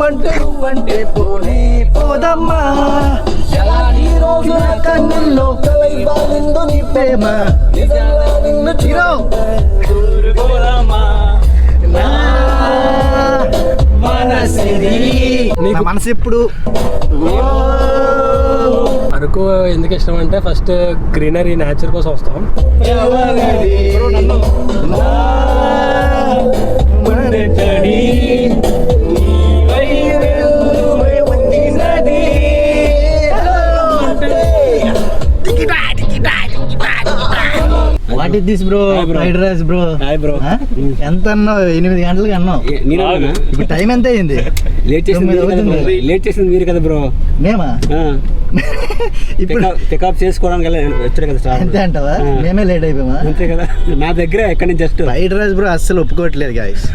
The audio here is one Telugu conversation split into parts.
నువ్వంటే పోనే పోదమ్మా ఈ రోజు నా కన్నుల్లో బాలిందో నీ ప్రేమ నిన్ను చిరో మనసు ఇప్పుడు అరకు ఎందుకు ఇష్టం అంటే ఫస్ట్ గ్రీనరీ నేచర్ కోసం వస్తాం. What is this bro? Fried rice bro. ఎంత అన్నావు? 8 గంటలకి అన్నావు. ఇప్పుడు టైం ఎంత అయింది? లేట్ చేసింది మీరు కదా బ్రో. మేమా ఇప్పుడు పికప్ చేసుకోవడానికి వచ్చాడు కదా. అంతే అంటావా? మేమే లేట్ అయిపోయామా? అంతే కదా. నా దగ్గర ఎక్కడి నుంచి జస్ట్ ఫ్రైడ్ రైస్ బ్రో అస్సలు ఒప్పుకోవట్లేదు గాయస్.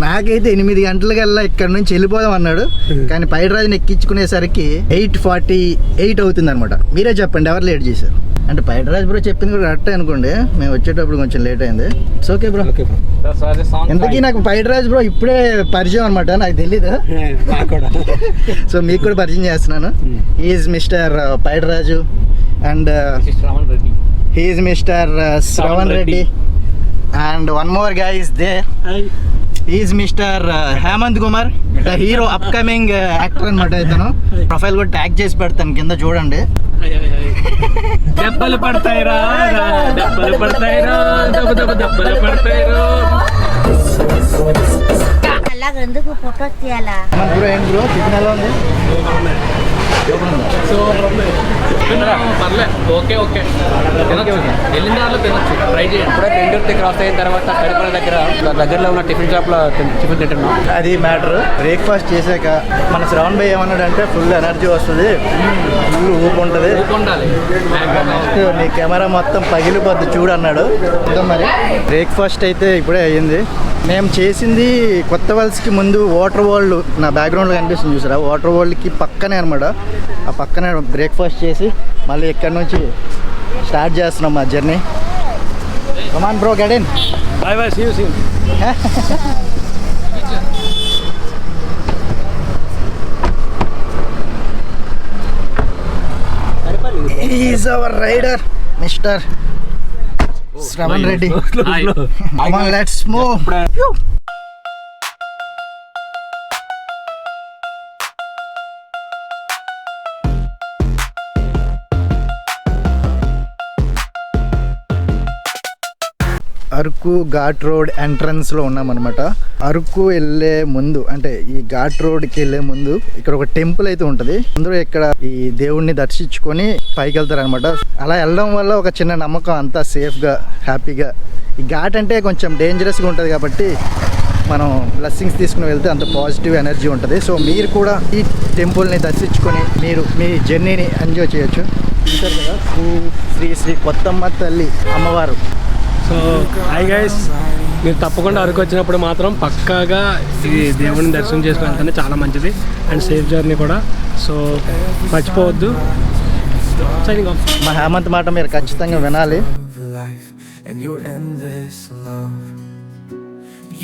నాకైతే 8 గంటలకల్లా ఇక్కడ నుంచి వెళ్ళిపోదాం అన్నాడు, కానీ ఫ్రైడ్ రైస్ని ఎక్కించుకునేసరికి 8:48 అవుతుంది అనమాట. మీరే చెప్పండి ఎవరు లేట్ చేశారు అంటే? ఫ్రైడ్ రైస్ బ్రో చెప్పింది కూడా కరెక్ట్ అనుకోండి, మేము వచ్చేటప్పుడు కొంచెం లేట్ అయింది. It's okay bro. ఎంతకీ నాకు ఫ్రైడ్ రైస్ బ్రో ఇప్పుడే పరిచయం అనమాట, నాకు తెలీదు. సో మీకు కూడా పరిచయం చేస్తున్నాను. Is mister fried Raju and he is mister Shravan Reddy and one more guy is there. Is mister Hemanth Kumar, the hero upcoming actor అనమాట. ఇతను ప్రొఫైల్ కూడా ట్యాగ్ చేసి పెడతాను కింద చూడండి. దెబ్బలు పడతాయిరా, దెబ్బలు పడతాయిరా, దెబ్బలు పడతాయిరా. అలాగే ఎందుకు ఫోటో తీయాలా? బ్రో ఏం బ్రో టిఫిన్ ఎలా ఉంది? ఓకే ఓకే వెళ్ళిన దాంట్లో తినచ్చు, ట్రై చేయండి. ఇప్పుడే పెండూరు క్రాస్ అయిన తర్వాత కడిపల దగ్గరలో ఉన్న టిఫిన్ షాప్లో టిఫిన్ తింటున్నాం. అది మ్యాటర్. బ్రేక్ఫాస్ట్ చేశాక మన శ్రవణ్ భయ్ ఏమన్నాడంటే ఫుల్ ఎనర్జీ వస్తుంది, ఫుల్ ఊపు ఉంటుంది, నెక్స్ట్ నీ కెమెరా మొత్తం పగిలిపోద్ది చూడు అన్నాడు. మరి బ్రేక్ఫాస్ట్ అయితే ఇప్పుడే అయ్యింది. మేము చేసింది కొత్త వలసకి ముందు వాటర్ వరల్డ్, నా బ్యాక్గ్రౌండ్లో కనిపిస్తుంది చూసారా, వాటర్ వరల్డ్కి పక్కనే అనమాట. ఆ పక్కనే బ్రేక్ఫాస్ట్ చేసి మళ్ళీ ఇక్కడ నుంచి స్టార్ట్ చేస్తున్నాం మా journey. Come on bro get in. Bye bye, see you soon. He is our rider, Mr. Shravan Reddy. Come on, let's move. Araku ghat road ఎంట్రన్స్లో ఉన్నామన్నమాట. అరకు వెళ్ళే ముందు అంటే ఈ ఘాట్ రోడ్కి వెళ్ళే ముందు ఇక్కడ ఒక టెంపుల్ అయితే ఉంటుంది. అందరూ ఇక్కడ ఈ దేవుణ్ణి దర్శించుకొని పైకి వెళ్తారనమాట. అలా వెళ్ళడం వల్ల ఒక చిన్న నమ్మకం, అంతా సేఫ్గా హ్యాపీగా. ఈ ఘాట్ అంటే కొంచెం డేంజరస్గా ఉంటుంది కాబట్టి మనం బ్లెస్సింగ్స్ తీసుకుని వెళ్తే అంత పాజిటివ్ ఎనర్జీ ఉంటుంది. సో మీరు కూడా ఈ టెంపుల్ని దర్శించుకొని మీరు మీ జర్నీని ఎంజాయ్ చేయొచ్చు. చూసారు కదా, శ్రీ శ్రీ కొత్తమ్మ తల్లి అమ్మవారు. సో హాయ్ గైస్, మీరు తప్పకుండా అరకు వచ్చినప్పుడు మాత్రం పక్కాగా ఈ దేవుడిని దర్శనం చేసుకోవడానికి చాలా మంచిది అండ్ సేఫ్ జర్నీ కూడా. సో మర్చిపోవద్దు. Signing off. మా హేమంత్ మాట మీరు ఖచ్చితంగా వినాలి.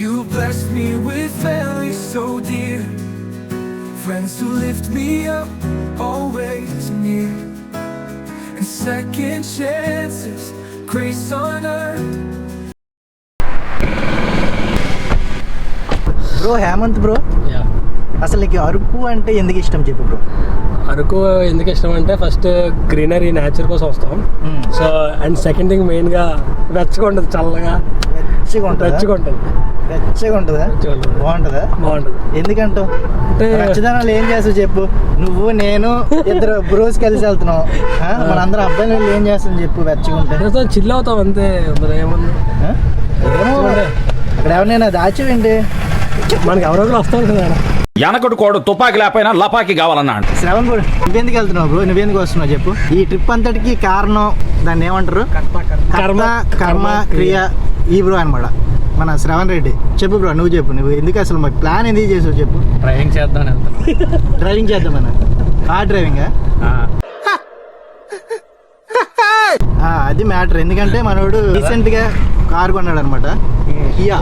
You blessed me with family so dear, friends who lift me up, always near, and second chances, grace on earth. Bro Hemanth bro, అసలు నీకు అరకు అంటే ఎందుకు ఇష్టం చెప్పు బ్రో? అరకు ఎందుకు ఇష్టం అంటే ఫస్ట్ గ్రీనరీ నేచర్ కోసం వస్తాం. సో అండ్ సెకండ్ థింగ్ మెయిన్గా వెచ్చగా ఉంటుంది, చల్లగా వెచ్చగా ఉంటుంది. బాగుంటుందా? బాగుంటుంది. ఎందుకంటావు? అంటే వెచ్చదనాలు ఏం చేస్తావు చెప్పు. నువ్వు నేను ఇద్దరు బ్రోస్ కలిసి వెళ్తున్నావు, మనందరం అబ్బాయిలు ఏం చేస్తాం చెప్పు. వెచ్చగా ఉంటే చిల్ అవుతాం అంతే. ఏముంది అక్కడ ఎవరినైనా దాచివేంటి? మనకి ఎవరో వస్తాం కదా. ఎనకటి కోడు తుపాకి లేకపోయినా లపాకి కావాలన్నాడు. శ్రవణ్ బ్రో, నువ్వెందుకు వెళ్తున్నావు బ్రో? నువ్వెందుకు వస్తున్నావు చెప్పు. ఈ ట్రిప్ అంతటికి కారణం దాన్ని ఏమంటారు? కర్మ క్రియ ఈ బ్రో అనమాట మన శ్రవణ్ రెడ్డి. చెప్పు బ్రో, నువ్వు చెప్పు. నువ్వు ఎందుకు అసలు మాకు ప్లాన్ ఎందుకు చేసావు చెప్పు. డ్రైవింగ్ చేద్దామన్నా. కార్ డ్రైవింగా? అది మ్యాటర్. ఎందుకంటే మనోడు రీసెంట్ గా కార్ కొన్నాడు అనమాట, కియా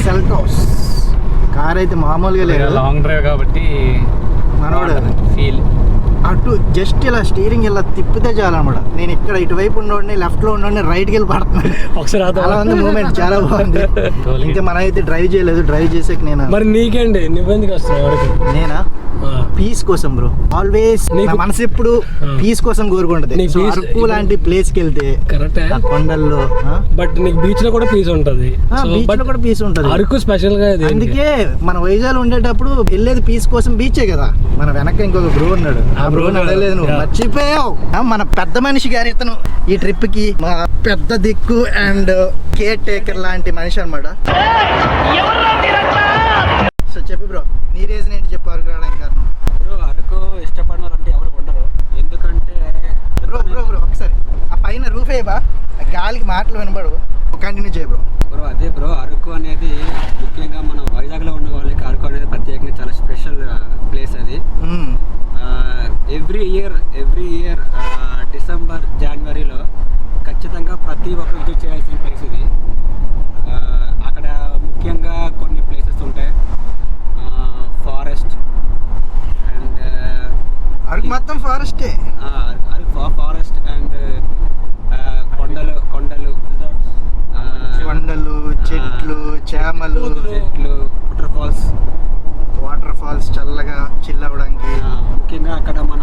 సెల్టోస్ కార్ అయితే మామూలుగా లేదు. లాంగ్ డ్రైవ్ కాబట్టి మనోడు ఫీల్ అటు జస్ట్ ఇలా స్టీరింగ్ ఇలా తిప్పితే చాలన్నమాట. నేను ఇక్కడ ఇటువైపు ఉన్నోడిని లెఫ్ట్ లో ఉన్నోడిని రైట్కి వెళ్ళి పడుతున్నాను. ఒకసారి అలా ఉంది మూమెంట్, చాలా బాగుంది. ఇంకా మనం అయితే డ్రైవ్ చేయలేదు, డ్రైవ్ చేసాక నేను మరి నీకేంటి నువ్వెందుకు వస్తున్నావు వరకు? నేనా పీస్ కోసం బ్రో, ఆల్వేస్ నా మనసు ఎప్పుడు పీస్ కోసం కోరుకుంటది. నీకు So, peace అరకు లాంటి ప్లేస్ కి వెళ్తే కరెక్టే, ఆ కొండల్లో బట్ నీకు బీచ్ లో కూడా పీస్ ఉంటది. బీచ్ లో కూడా పీస్ ఉంటది. అరకు స్పెషల్ గా ఇది. అందుకే మన వైజాగ్ ఉండేటప్పుడు వెళ్ళేది పీస్ కోసం బీచే కదా. మన వెనక ఇంకొక బ్రో ఉన్నాడు, ఆ బ్రో అడగలేదు నువ్వు, మర్చిపోయావు. మన పెద్ద మనిషి గారు ఇతను ఈ ట్రిప్ కి మా పెద్ద దిక్కు అండ్ కేర్ టేకర్ లాంటి మనిషి అన్నమాట. సో చెప్పు బ్రో, నీ రీజన్ ఏంటి చెప్పు అరకు రావడానికి కారణం? బ్రో అరకు ఇష్టపడిన వాళ్ళంటే ఎవరు ఉండరు. ఎందుకంటే బ్రో బ్రో బ్రో ఒకసారి ఆ పైన రూఫ్ అయ్యబా, గాలికి మాటలు వినబడవు, కంటిన్యూ చేయ బ్రో. బ్రో అదే బ్రో, అరకు అనేది ముఖ్యంగా మన వైజాగ్లో ఉన్న వాళ్ళకి అరకు అనేది ప్రత్యేకంగా చాలా స్పెషల్ ప్లేస్ అది. ఎవ్రీ ఇయర్ డిసెంబర్ జనవరిలో ఖచ్చితంగా ప్రతి ఒక్కరు విజిట్ చేయాల్సిన ప్లేస్ ఇది. అక్కడ ముఖ్యంగా కొన్ని ప్లేసెస్ ఉంటాయి, ఫారెస్ట్ అండ్ అరకు మొత్తం ఫారెస్టే. అరకు ఫారెస్ట్ అండ్ కొండలు కొండలు, చెట్లు, చేమలు, వాటర్ ఫాల్స్ చల్లగా చిల్ అవ్వడానికి. ముఖ్యంగా అక్కడ మన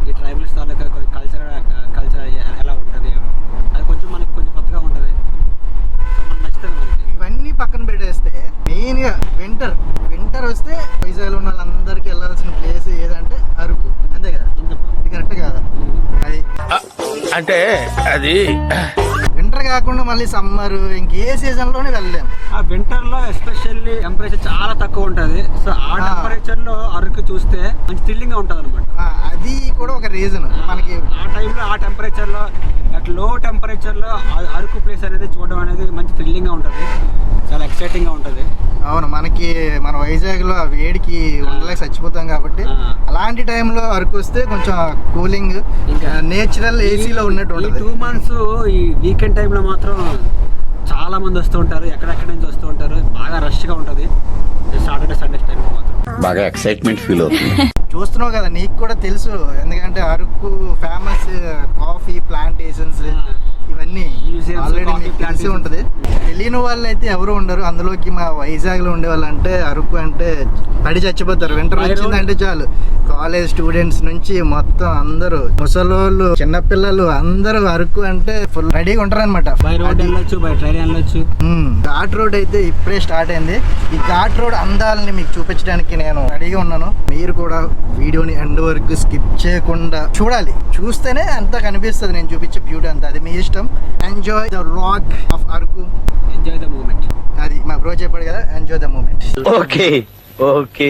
ఈ ట్రైబల్స్ తాలూకా కల్చర్ ఎలా ఉంటుంది అది కొంచెం మనకి కొంచెం కొత్తగా ఉంటుంది. సో మనకు నచ్చుతుంది మనకి. ఇవన్నీ పక్కన పెట్టేస్తే మెయిన్గా వింటర్ వస్తే వైజాగ్లో ఉన్న వాళ్ళందరికీ వెళ్ళాల్సిన ప్లేస్ ఏదంటే అరకు, అంతే కదా? ఇది కరెక్ట్ కాదా? అది అంటే అది వింటర్ కాకుండా మళ్ళీ సమ్మర్ ఇంకే సీజన్లోనే వెళ్ళలేము. ఆ వింటర్లో ఎస్పెషల్లీ టెంపరేచర్ చాలా తక్కువ ఉంటుంది. సో ఆ టెంపరేచర్లో అరకు చూస్తే మంచి థ్రిల్లింగ్గా ఉంటుంది అనమాట. అది కూడా ఒక రీజన్ మనకి. ఆ టైంలో ఆ టెంపరేచర్లో అట్ లో టెంపరేచర్లో అరకు ప్లేస్ అనేది చూడడం అనేది మంచి థ్రిల్లింగ్గా ఉంటుంది, చాలా ఎక్సైటింగ్గా ఉంటుంది. అవును, మనకి మన వైజాగ్లో ఆ వేడికి ఉండలేక చచ్చిపోతాం కాబట్టి అలాంటి టైంలో అరకు వస్తే కొంచెం కూలింగ్, ఇంకా నేచురల్ ఏసీలో ఉన్నట్టు ఉంటుంది. 2 months ఈ వీకెండ్ టైంలో మాత్రం చాలా మంది వస్తూ ఉంటారు, ఎక్కడెక్కడి నుంచి వస్తూ ఉంటారు, బాగా రష్గా ఉంటుంది. సాటర్డే సండే టైంలో మాత్రం బాగా ఎక్సైట్మెంట్ ఫీల్ అవుతుంది. చూస్తున్నావు కదా, నీకు కూడా తెలుసు, ఎందుకంటే అరకు ఫేమస్ కాఫీ ప్లాంటేషన్స్ ఇవన్నీ ఆల్రెడీ మీకు తెలిసి ఉంటుంది. తెలియని వాళ్ళు అయితే ఎవరు ఉండరు. అందులోకి మా వైజాగ్లో ఉండే వాళ్ళు అంటే అరకు అంటే పడి చచ్చిపోతారు. వింటర్ వచ్చిందంటే చాలు, కాలేజ్ స్టూడెంట్స్ నుంచి మొత్తం అందరూ, ముసలోళ్ళు, చిన్నపిల్లలు అందరూ అరకు అంటే ఫుల్ రెడీగా ఉంటారు అనమాట. బై రోడ్ వెళ్ళొచ్చు, బై ట్రైన్ వెళ్ళొచ్చు. ఘాట్ రోడ్ అయితే ఇప్పుడే స్టార్ట్ అయింది. ఈ ఘాట్ రోడ్ అందాలని మీకు చూపించడానికి నేను రెడీగా ఉన్నాను. మీరు కూడా వీడియోని ఎండ్ వరకు స్కిప్ చేయకుండా చూడాలి. చూస్తేనే అంతా కనిపిస్తుంది నేను చూపించే బ్యూటీ అంతా. అది మీ ఇష్టం. Enjoy the vlog of Araku, enjoy the moment. అది మా బ్రో చెప్పాడు కదా, enjoy the moment. Okay okay.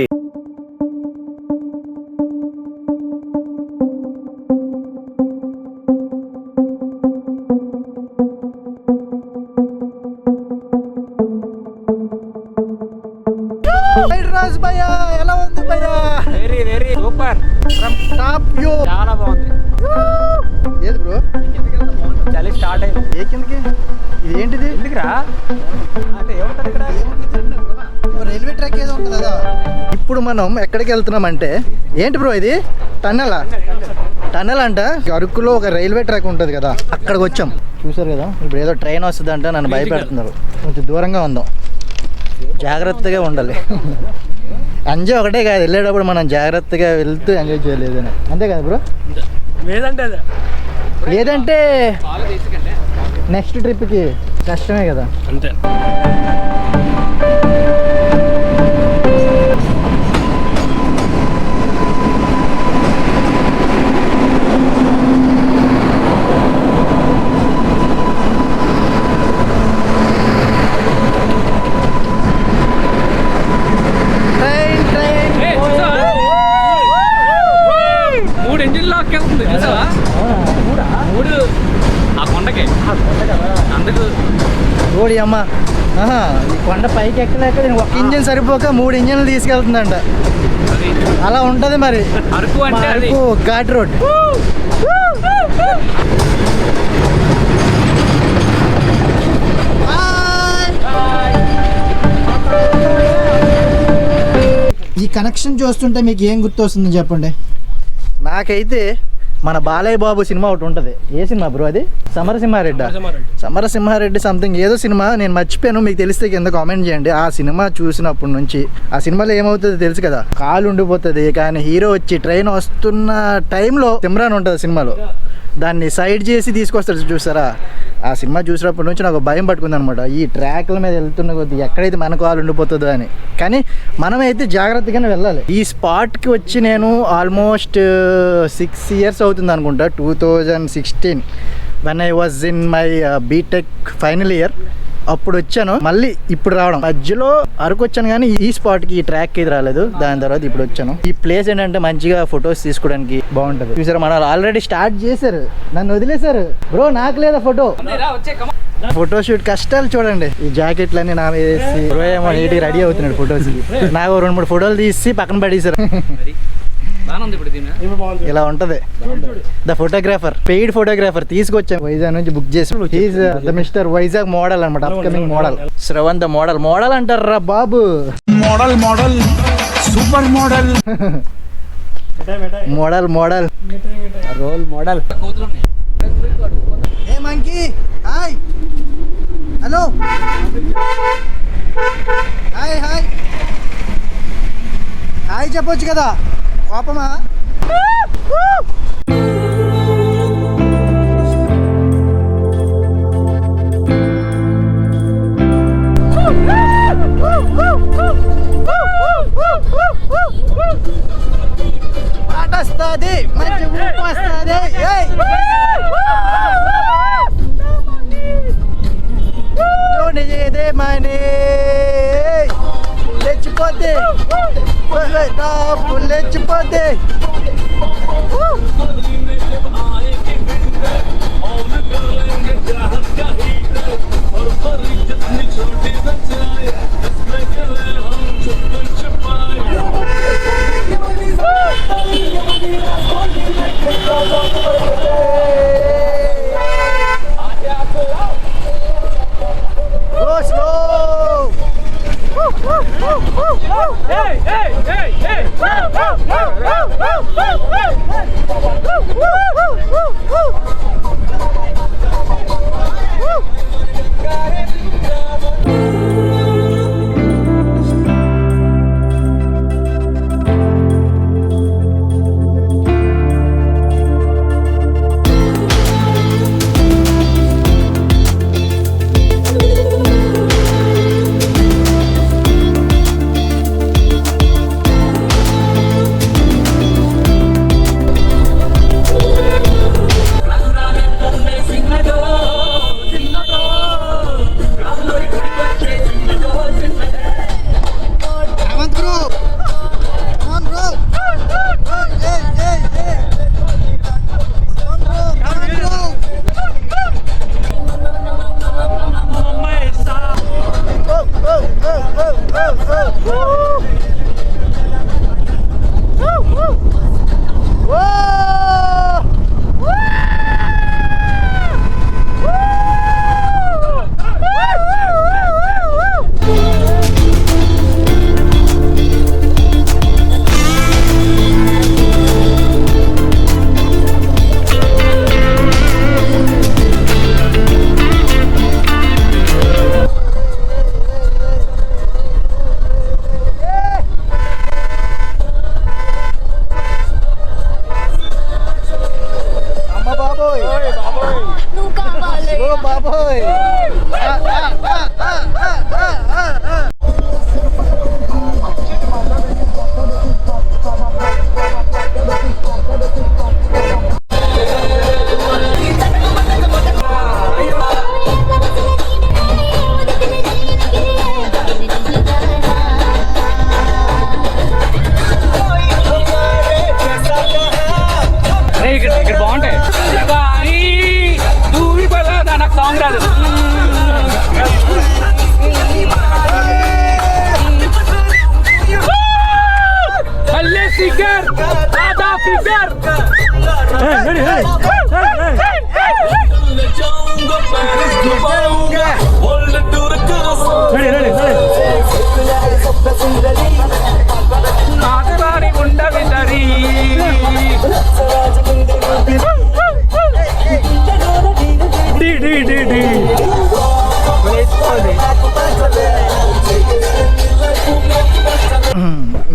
Raj భయ్యా, ఎలా ఉంది భయ్యా? Very very super, from top view చాలా బాగుంది. ఏది బ్రో? చలి స్టార్ట్ అయింది. ఏ కిందకి? ఇది ఏంటిది? ఎందుకురా అంటే ఏముంటుంది ఇక్కడ? రైల్వే ట్రాక్ ఏదో ఉంటుంది కదా. ఇప్పుడు మనం ఎక్కడికి వెళ్తున్నామంటే, ఏంటి బ్రో ఇది? టన్నెల్ అంట. అరకులో ఒక రైల్వే ట్రాక్ ఉంటుంది కదా, అక్కడికి వచ్చాం. చూసారు కదా, ఇప్పుడు ఏదో ట్రైన్ వస్తుంది అంట, నన్ను భయపెడుతున్నారు. కొంచెం దూరంగా ఉందాం, జాగ్రత్తగా ఉండాలి. ఎంజాయ్ ఒకటే కాదు, వెళ్ళేటప్పుడు మనం జాగ్రత్తగా వెళ్తూ ఎంజాయ్ చేయలేదు అని, అంతే కదా బ్రో? లేదంటే నెక్స్ట్ ట్రిప్కి కష్టమే కదా. అంతే. ఓడి అమ్మ, ఈ కొండ పైకి ఎక్కలేక నేను ఒక ఇంజిన్ సరిపోక 3 ఇంజిన్లు తీసుకెళ్తుందంట. అలా ఉంటుంది మరి అరకు ఘాట్ రోడ్. ఈ కనెక్షన్ చూస్తుంటే మీకు ఏం గుర్తొస్తుంది చెప్పండి. నాకైతే మన బాలయ్య బాబు సినిమా ఒకటి ఉంటుంది. ఏ సినిమా బ్రో అది? సమరసింహారెడ్డి సంథింగ్ ఏదో సినిమా, నేను మర్చిపోయాను. మీకు తెలిస్తే కింద కామెంట్ చేయండి. ఆ సినిమా చూసినప్పటి నుంచి ఆ సినిమాలో ఏమవుతుందో తెలుసు కదా, కాలు ఉండిపోతుంది. కానీ హీరో వచ్చి ట్రైన్ వస్తున్న టైంలో సిమ్రాన్ ఉంటుంది సినిమాలో, దాన్ని సైడ్ చేసి తీసుకొస్తాడు చూసారా. ఆ సినిమా చూసినప్పటి నుంచి నాకు భయం పట్టుకుంది అనమాట. ఈ ట్రాక్ల మీద వెళ్తున్న కొద్ది ఎక్కడైతే మన కాలు ఉండిపోతుందో అని. కానీ మనమైతే జాగ్రత్తగానే వెళ్ళాలి. ఈ స్పాట్కి వచ్చి నేను ఆల్మోస్ట్ 6 years అవుతుంది అనుకుంటా. 2016 when I was in my BTech final year అప్పుడు వచ్చాను. మళ్ళీ ఇప్పుడు రావడం, మధ్యలో అరకు వచ్చాను కానీ ఈ స్పాట్కి ఈ ట్రాక్కి ఇది రాలేదు. దాని తర్వాత ఇప్పుడు వచ్చాను. ఈ ప్లేస్ ఏంటంటే మంచిగా ఫొటోస్ తీసుకోవడానికి బాగుంటుంది. చూసారా, మన ఆల్రెడీ స్టార్ట్ చేశారు, నన్ను వదిలేశారు. బ్రో నాకు లేదా ఫోటో షూట్ కష్టాలు చూడండి. ఈ జాకెట్లన్నీ నా మీద వేసి బ్రో ఏమో నీట్గా రెడీ అవుతున్నాడు ఫొటోస్కి. నాకు 2-3 ఫోటోలు తీసి పక్కన పడేశారు. ఇలా ఉంటది. ద ఫోటోగ్రాఫర్, పెయిడ్ ఫోటోగ్రాఫర్ తీసుకొచ్చాం వైజాగ్ నుంచి, బుక్ చేసి. He's the mister Vizag model అనమాట, upcoming model. Shravan the model. Model అంటారా బాబు? Model super model role model. ఏ monkey, hi, hello, hi hi hi చెప్పొచ్చు కదా, కోపమా? వస్తుంది, మంచి ఊపు వస్తుంది. మనీ లేచిపోతే లేచిపోతే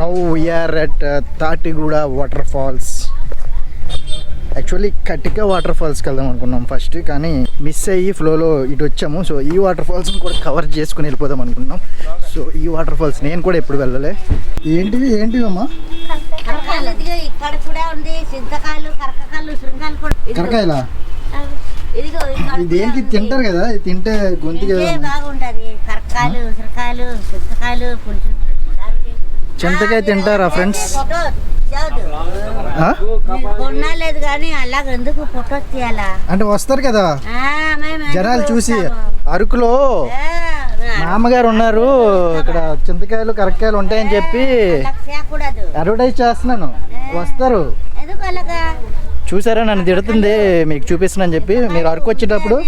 now we're at Tatiguda water falls. Actually Katika water ఫాల్స్కి వెళ్దాం అనుకున్నాం ఫస్ట్, కానీ మిస్ అయ్యి ఫ్లోలో ఇటు వచ్చాము. సో ఈ వాటర్ ఫాల్స్ని కూడా కవర్ చేసుకుని వెళ్ళిపోదాం అనుకున్నాం. సో ఈ వాటర్ ఫాల్స్ నేను కూడా ఎప్పుడు వెళ్ళలే. ఏంటివి అమ్మా? కరకాయలు ఇదిగో ఇక్కడ కూడా ఉంది, చింతకాయలు, కరకాయలు, శృంగాలు కూడా. కరకాయలా? ఇదిగో ఇది దేనికి తింటారు కదా, ఇది తింటే గొంతుకి బాగుంటది. కరకాయలు, ఉసిరికాయలు, చింతకాయలు, పులుసు. చింతకాయ తింటారా ఫ్రెండ్స్? కొనలేదు కానీ అలాగ ఎందుకు ఫోటో తీయాలా అంటే వస్తారు కదా జనాలు చూసి. అరకులో మామగారు ఉన్నారు, ఇక్కడ చింతకాయలు కరక్కాయలు ఉంటాయని చెప్పి అడ్వర్టైజ్ చేస్తున్నాను, వస్తారు. ఎందుకు అలాగా? చూసారా నన్ను తిడుతుంది, మీకు చూపిస్తున్నాను చెప్పి. మీరు అరకు వచ్చేటప్పుడు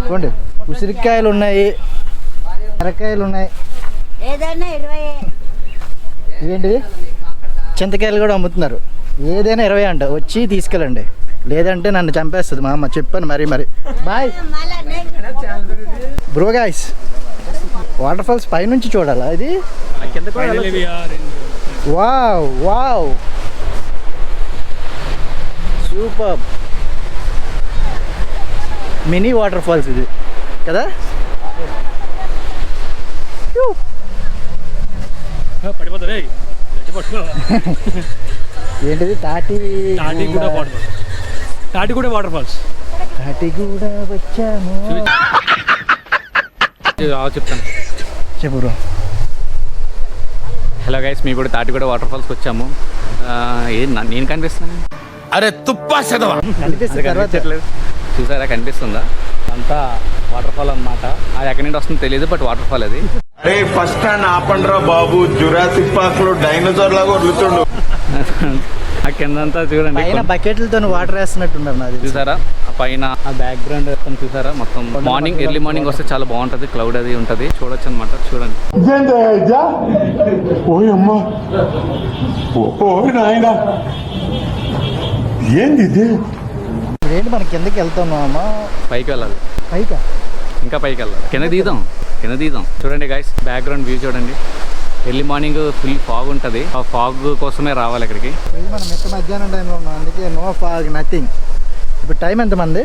చూడండి, ఉసిరికాయలు ఉన్నాయి, కరక్కాయలు ఉన్నాయి, ఏదైనా 20. ఇవేంటివి చింతకాయలు కూడా అమ్ముతున్నారు. ఏదైనా 20 అంట, వచ్చి తీసుకెళ్ళండి, లేదంటే నన్ను చంపేస్తుంది మా అమ్మ. చెప్పాను మరి. Bye bro guys. Water falls పైనుంచి చూడాలా ఇది? Wow wow, super. Mini water falls ఇది కదా. పడిపోతుంది. ఏంటిది? Tatiguda water falls. తాటిగూడ వచ్చాము. చెప్తాను. చెప్పు బ్రో. హలో గైస్, మేము ఇప్పుడు తాటిగూడ వాటర్ ఫాల్స్కి వచ్చాము. నేను కనిపిస్తున్నాను. అరే తుప్పా చదవా కనిపిస్తుంది తర్వాత. చూసారా, కనిపిస్తుందా? అంతా వాటర్ ఫాల్ అన్నమాట. అది ఎక్కడి నుండి వస్తుందో తెలియదు, బట్ వాటర్ ఫాల్ అది. అరే ఫస్ట్ స్టాండ్ ఆపండ్రా బాబు, జురాసిక్ పార్క్ లో డైనోసార్ లాగా వదులుతుండు. ఆ కిందంతా చూడండి, పైన బకెట్లతో వాటర్ వేస్తున్నట్టున్నారు నాది. చూసారా ఆ పైన ఆ బ్యాక్గ్రౌండ్ చూసారా? మొత్తం మార్నింగ్, ఎర్లీ మార్నింగ్ వస్తే చాలా బాగుంటది, క్లౌడ్ అది ఉంటది, చూడొచ్చు అనమాట. చూడండి. ఓయమ్మా, ఓ నాయనా, ఏంది ఇది? ఏంటి మనం కిందకి వెళ్తున్నాం అమ్మా? పైకి వెళ్ళాలి. పైకా? ఇంకా పైకి వెళ్ళాలి. కింద దిగుదాం. చూడండి గైస్, బ్యాక్గ్రౌండ్ వ్యూ చూడండి. ఎర్లీ మార్నింగ్ ఫుల్ ఫాగ్ ఉంటుంది, ఆ ఫాగ్ కోసమే రావాలి ఇక్కడికి. మనం మిట్ట మధ్యాహ్నం టైంలో ఉన్నాం, అందుకే నో ఫాగ్, నథింగ్. ఇప్పుడు టైం ఎంత మంది?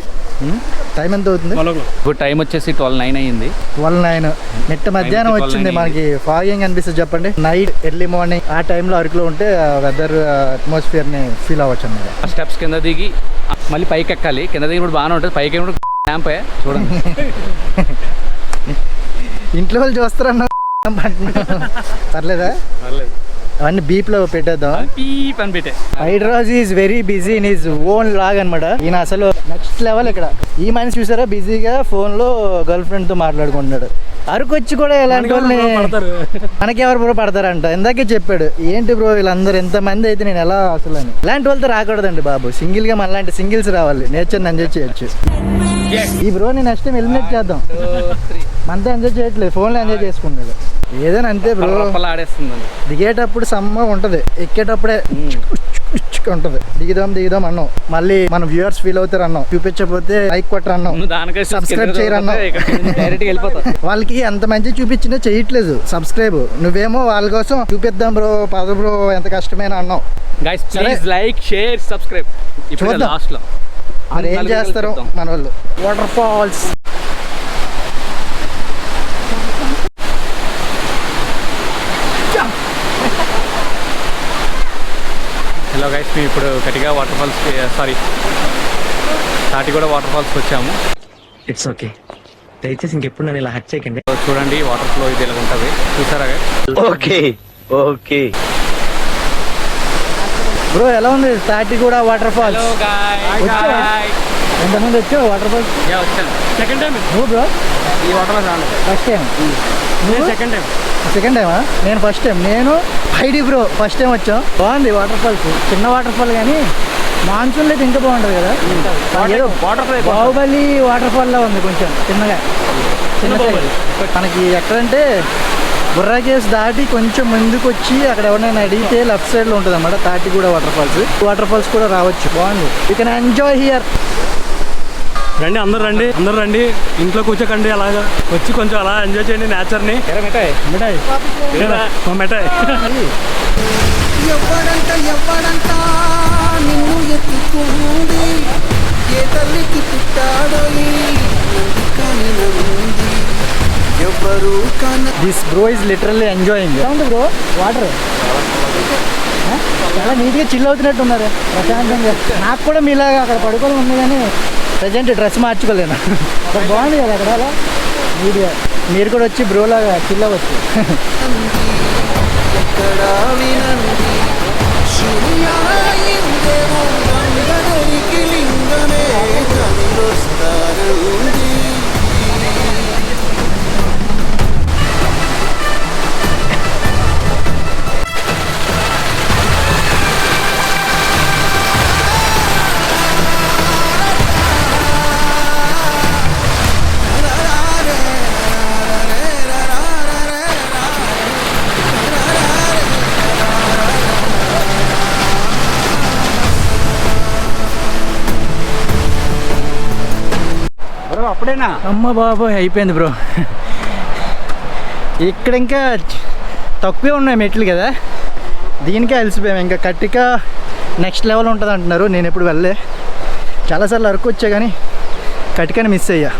టైం ఎంత అవుతుంది? ఇప్పుడు టైం వచ్చేసి 12:09 అయ్యింది. 12:09. మిట్ట మధ్యాహ్నం వచ్చింది, మనకి ఫాగ్ ఏం కనిపిస్తుంది చెప్పండి? నైట్, ఎర్లీ మార్నింగ్ ఆ టైంలో అరకులో ఉంటే వెదర్ అట్మాస్ఫియర్ని ఫీల్ అవ్వచ్చు అన్నమాట. ఆ స్టెప్స్ కింద దిగి మళ్ళీ పైకి ఎక్కాలి. కింద దిగి ఇప్పుడు బాగానే ఉంటుంది, పైకి ఇప్పుడు క్యాంపే చూడండి. ఇంట్లో వాళ్ళు చూస్తారన్న పర్లేదా? అవన్నీ బీప్ లో పెట్టేద్దాం. హైడ్రాజ్ is very busy in his own log అనమాట. ఈయన అసలు నెక్స్ట్ లెవెల్. ఇక్కడ ఈ మనిషి చూసారా, బిజీగా ఫోన్ లో గర్ల్ ఫ్రెండ్ తో మాట్లాడుకుంటున్నాడు. అరకు వచ్చి కూడా ఇలాంటి వాళ్ళని మనకెవరు బ్రో పడతారంట. ఇందాకే చెప్పాడు, ఏంటి బ్రో వీళ్ళందరూ ఎంతమంది అయితే నేను ఎలా అసలు అని. ఇలాంటి వాళ్ళతో రాకూడదండి బాబు, సింగిల్ గా మనలాంటి సింగిల్స్ రావాలి, నేచర్ని ఎంజాయ్ చేయొచ్చు. ఈ బ్రోని నెక్స్ట్ టైం ఎలిమినేట్ చేద్దాం. మనతో ఎంజాయ్ చేయట్లేదు, ఫోన్లో ఎంజాయ్ చేసుకుంటాడు. ఏదైనా అంతే బ్రో, దిగేటప్పుడు సమ్మ ఉంటది, ఎక్కేటప్పుడే ఉంటది. దిగుదాం అన్నాం, మళ్ళీ మన వ్యూవర్స్ ఫీల్ అవుతారు అన్నాం, చూపించకపోతే లైక్ కొట్టరు అన్నాం, సబ్స్క్రైబ్ చేయరు అన్నాం. వాళ్ళకి అంత మంచి చూపించినా చేయట్లేదు సబ్స్క్రైబ్. నువ్వేమో వాళ్ళ కోసం చూపిద్దాం బ్రో, పద బ్రో ఎంత కష్టమైన అన్నాం. Like, share, subscribe. చూద్దాం లాస్ట్ లో మరి ఏం చేస్తారు మన వాళ్ళు. Water falls. హలో గైస్, మేము ఇప్పుడు కటిగా వాటర్ ఫాల్స్, తాటిగూడ వాటర్ ఫాల్స్కి వచ్చాము. ఇట్స్ ఓకే, దయచేసి ఇంకెప్పుడు నన్ను ఇలా హట్ చేయకండి. చూడండి వాటర్ ఫ్లో ఇది ఇలా ఉంటుంది, చూసారా గైస్? ఓకే బ్రో ఎలా ఉంది తాటిగూడ వాటర్ ఫాల్స్? ఎంతమంది వచ్చావు వాటర్ ఫాల్స్? వచ్చాను, సెకండ్ టైం. నువ్వు బ్రో ఈ వాటర్ ఫాల్స్ రాను. First time? సెకండ్ టైమా? నేను ఫస్ట్ టైం. నేను హైడి బ్రో ఫస్ట్ టైం వచ్చాం. బాగుంది వాటర్ ఫాల్స్, చిన్న వాటర్ ఫాల్ కానీ మాన్సూన్లో అయితే ఇంకా బాగుంటుంది కదా. ఏదో బాహుబలి వాటర్ ఫాల్ లా ఉంది, కొంచెం చిన్నగా, చిన్న సైజ్. మనకి ఎక్కడంటే బుర్రా కేవ్స్ దాటి కొంచెం ముందుకు వచ్చి అక్కడ ఎవరైనా అడిగితే లెఫ్ట్ సైడ్ లో ఉంటుంది అన్నమాట Tatiguda water falls. Water falls కూడా రావచ్చు, బాగుంది. You can enjoy here. రండి అందరూ రండి ఇంట్లో కూర్చోకండి, అలాగా వచ్చి కొంచెం అలా ఎంజాయ్ చేయండి నేచర్ని. మిఠాయి మిఠాయి ఎవ్వడంట నిన్ను ఎత్తుకుంది ఏ తల్లికి పుట్టాడో కానీ నంది ఎవ్వరు కన this bro is literally enjoying. Bro water చాలా నీట్గా చిల్ అవుతున్నట్టు ఉన్నారు ప్రశాంతంగా. నాకు కూడా మీలాగా అక్కడ పడుకోవడం ఉంది, కానీ ప్రజెంట్ డ్రెస్ మార్చుకోలేను. అక్కడ బాగుంది కదా అక్కడ అలా నీట్గా. మీరు కూడా వచ్చి బ్రోలాగా చిల్ అవ్వచ్చు. ఎక్కడ వినంది శూన్యాయిందేమో గంగదరికి లింగమే కదిలొస్తారుంది. బ్రో అప్పుడేనా? అమ్మ బాబోయ్ అయిపోయింది బ్రో. ఇక్కడ ఇంకా తక్కువే ఉన్నాయి మెట్లు కదా, దీనికే అలసిపోయాము. ఇంకా కట్టిక నెక్స్ట్ లెవెల్ ఉంటుంది అంటున్నారు. నేను ఎప్పుడు వెళ్ళే, చాలాసార్లు అరకు వచ్చా కానీ కట్టికని మిస్ అయ్యా.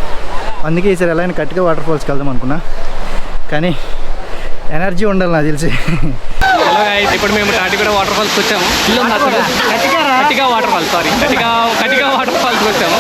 అందుకే ఈసారి ఎలా అయినా కట్టిక వాటర్ ఫాల్స్కి వెళ్దాం అనుకున్నా, కానీ ఎనర్జీ ఉండాలి నాకు తెలిసి. ఇప్పుడు మేము టాటిగూడ వాటర్ ఫాల్స్కి వచ్చాము. కటికా వాటర్ ఫాల్స్ వచ్చాము.